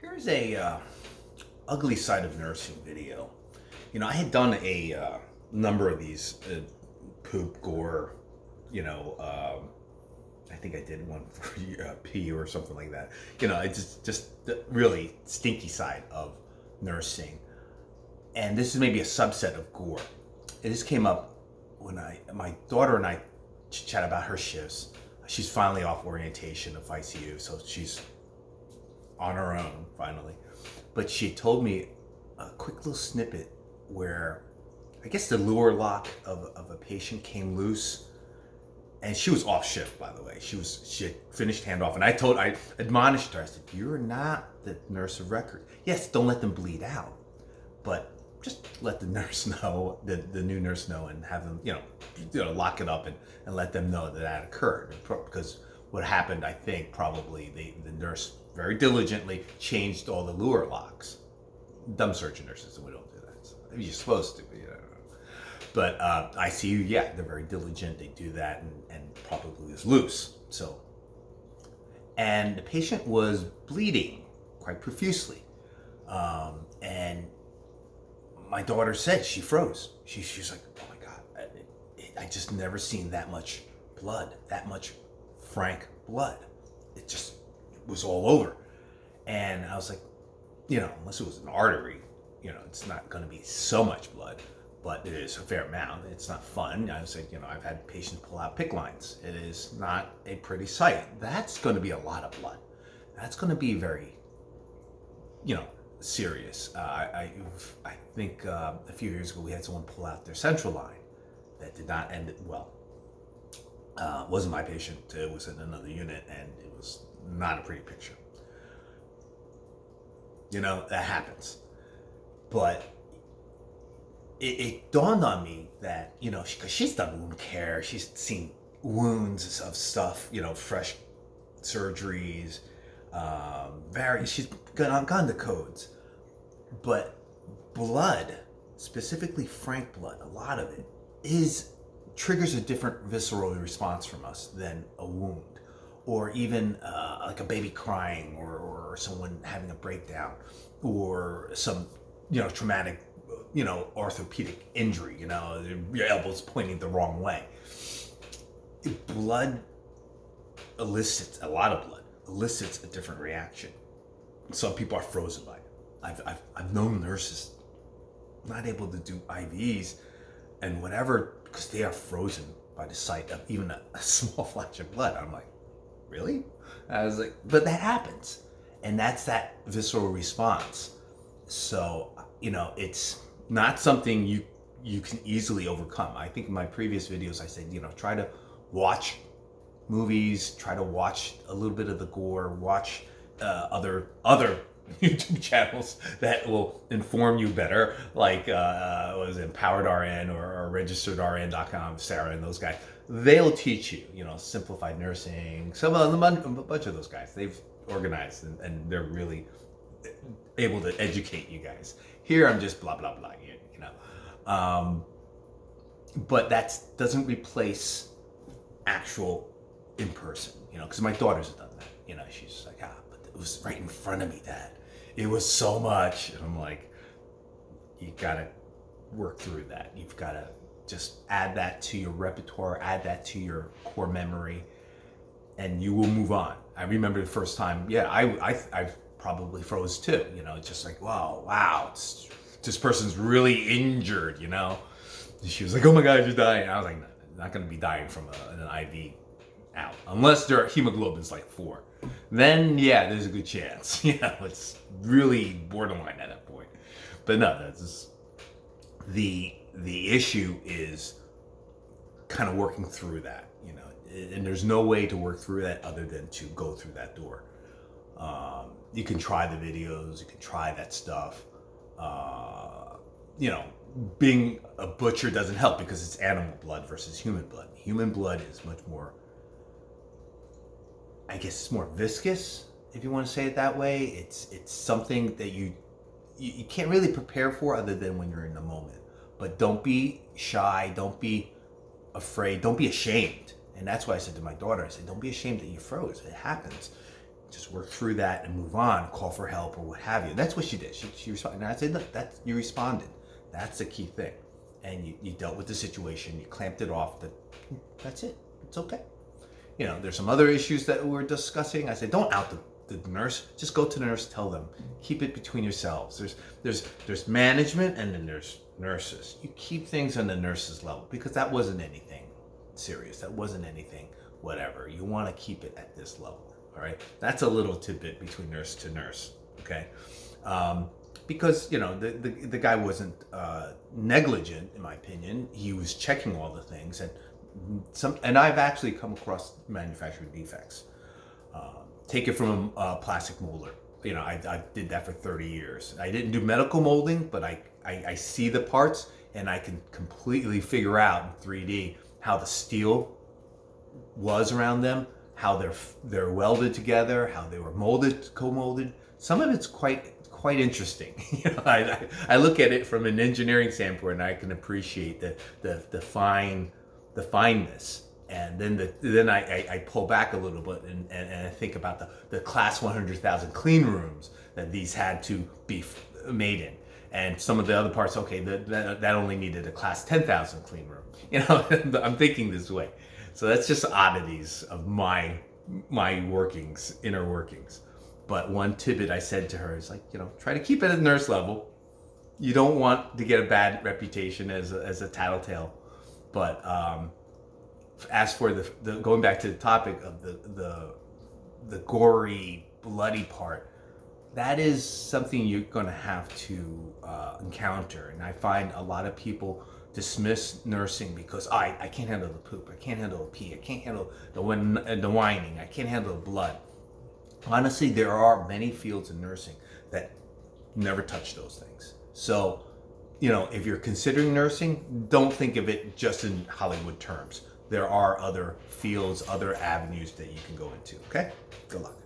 Here's a ugly side of nursing video. I had done a number of these poop gore. I think I did one for pee or something like that. It's just the really stinky side of nursing, and this is maybe a subset of gore. And this came up when my daughter and I chat about her shifts. She's finally off orientation of ICU, so she's on her own finally. But she told me a quick little snippet where I guess the lure lock of a patient came loose, and she was off shift, by the way. She had finished handoff, and I admonished her. I said, "You're not the nurse of record. Yes, don't let them bleed out, but just let the nurse know, the new nurse know, and have them, lock it up and let them know that occurred." Because what happened, I think, probably the nurse very diligently changed all the lure locks. Dumb surgeon nurses, we don't do that. So you're supposed to, But ICU, yeah, they're very diligent. They do that and probably was loose. And the patient was bleeding quite profusely. And my daughter said she froze. She's like, "Oh my God, I just never seen that much blood, that much frank blood. It just was all over." And I was like, unless it was an artery, it's not going to be so much blood, but it is a fair amount. It's not fun. I was like, I've had patients pull out PICC lines. It is not a pretty sight. That's going to be a lot of blood. That's going to be very, serious. I think a few years ago we had someone pull out their central line that did not end well. It wasn't my patient. It was in another unit, and it was not a pretty picture. That happens. But it dawned on me that, because she's done wound care, she's seen wounds of stuff, fresh surgeries, she's gone to codes. But blood, specifically frank blood, a lot of it triggers a different visceral response from us than a wound, or even like a baby crying, or someone having a breakdown, or some traumatic orthopedic injury, your elbow's pointing the wrong way. Blood elicits a lot of blood elicits a different reaction. Some people are frozen by it. I've known nurses not able to do IVs and whatever because they are frozen by the sight of even a small flash of blood. I'm like, really? I was like, but that happens, and that's that visceral response. So it's not something you can easily overcome. I think in my previous videos I said, try to watch movies, try to watch a little bit of the gore, watch other YouTube channels that will inform you better, like was it Empowered RN or RegisteredRN.com, Sarah and those guys. They'll teach you, simplified nursing. A bunch of those guys, they've organized and they're really able to educate you guys. Here I'm just blah blah blah, but that doesn't replace actual in person, because my daughter's done that. She's like, but it was right in front of me, Dad. It was so much. And I'm like, you gotta work through that. You've gotta just add that to your repertoire, add that to your core memory, and you will move on. I remember the first time, I probably froze too. Just like, wow, this person's really injured. She was like, "Oh my God, you're dying." I was like, "No, I'm not gonna be dying from an IV out, unless their hemoglobin's like 4. Then there's a good chance. It's really borderline at that point. But no, that's just, the issue is kind of working through that, and there's no way to work through that other than to go through that door. You can try the videos, you can try that stuff. Being a butcher doesn't help because it's animal blood versus human blood. Human blood is much more, I guess it's more viscous, if you want to say it that way. It's something that you can't really prepare for other than when you're in the moment. But don't be shy, don't be afraid, don't be ashamed. And that's why I said to my daughter, I said, don't be ashamed that you froze. It happens. just work through that and move on, call for help or what have you. That's what she did. She responded. And I said, look, you responded. That's the key thing. And you dealt with the situation, you clamped it off, that's it. It's okay. You know, there's some other issues that we're discussing. I said, don't out the nurse. Just go to the nurse, tell them. Keep it between yourselves. There's management and then there's nurses. You keep things on the nurses level because that wasn't anything serious. That wasn't anything whatever. You want to keep it at this level. All right. That's a little tidbit between nurse to nurse. Okay. Because, you know, the guy wasn't negligent, in my opinion. He was checking all the things, and I've actually come across manufacturing defects. Take it from a plastic molder. You know, I did that for 30 years. I didn't do medical molding, but I see the parts, and I can completely figure out in 3D how the steel was around them, how they're welded together, how they were molded, co-molded. Some of it's quite interesting. You know, I look at it from an engineering standpoint, and I can appreciate the fineness. And then I pull back a little bit and I think about the class 100,000 clean rooms that these had to be made in, and some of the other parts. Okay, that only needed a class 10,000 clean room. You know, I'm thinking this way. So that's just oddities of my workings, inner workings. But one tidbit I said to her is like, you know, try to keep it at nurse level. You don't want to get a bad reputation as a tattletale. But as for the going back to the topic of the gory, bloody part, that is something you're going to have to encounter. And I find a lot of people dismiss nursing because I can't handle the poop, I can't handle the pee, I can't handle the whining, I can't handle the blood. Honestly, there are many fields in nursing that never touch those things. So, you know, if you're considering nursing, don't think of it just in Hollywood terms. There are other fields, other avenues that you can go into, okay? Good luck.